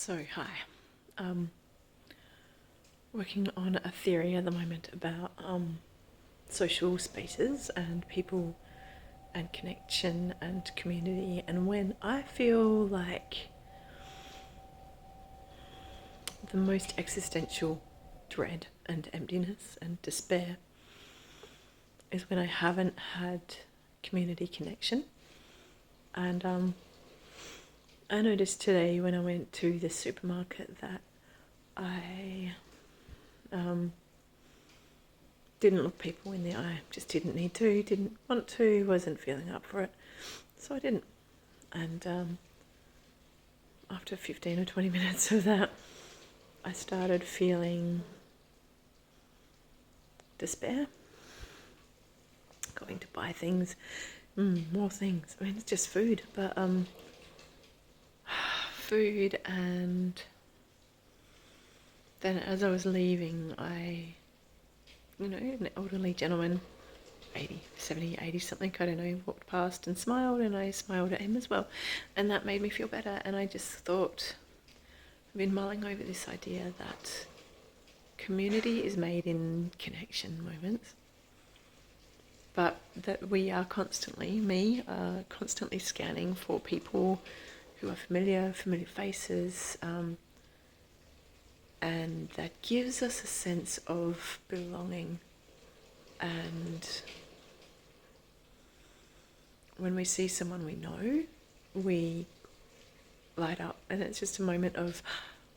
Hi. Um, Working on a theory at the moment about social spaces and people and connection and community. And when I feel like the most existential dread and emptiness and despair is when I haven't had community connection. And I noticed today when I went to the supermarket that I didn't look people in the eye, just didn't need to, didn't want to, wasn't feeling up for it, so I didn't. And after 15 or 20 minutes of that, I started feeling despair, going to buy things, more things. I mean, it's just food, but food. And then as I was leaving, an elderly gentleman, 80, 70, 80 something, I don't know, walked past and smiled, and I smiled at him as well. And that made me feel better. And I just thought, I've been mulling over this idea that community is made in connection moments, but that we are constantly scanning for people who are familiar faces, and that gives us a sense of belonging. And when we see someone we know, we light up, and it's just a moment of,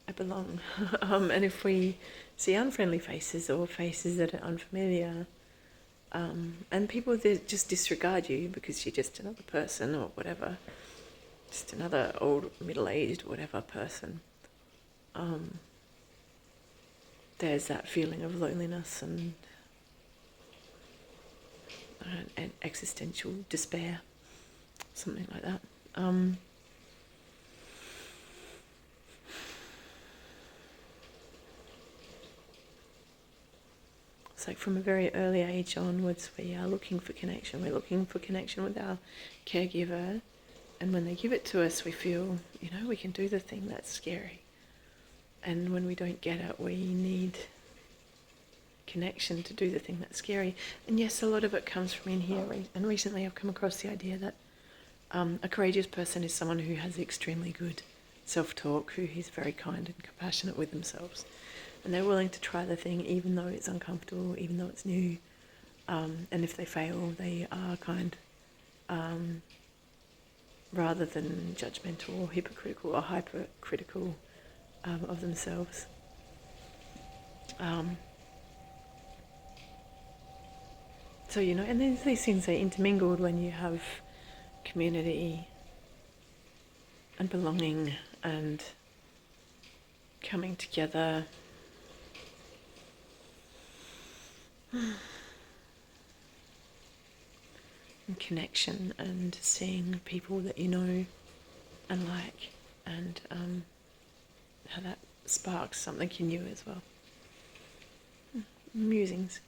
I belong. And if we see unfriendly faces or faces that are unfamiliar, and people that just disregard you because you're just another person or whatever, just another old, middle-aged, whatever person, there's that feeling of loneliness and existential despair, something like that. So from a very early age onwards, we are looking for connection. We're looking for connection with our caregiver, and when they give it to us, we feel, we can do the thing that's scary. And when we don't get it, we need connection to do the thing that's scary. And yes, a lot of it comes from in here. And recently I've come across the idea that a courageous person is someone who has extremely good self-talk, who is very kind and compassionate with themselves. And they're willing to try the thing even though it's uncomfortable, even though it's new. And if they fail, they are kind, rather than judgmental or hypocritical or hypercritical of themselves. So, and these things are intermingled when you have community and belonging and coming together. And connection and seeing people that you know and like, and how that sparks something in you as well. Musings.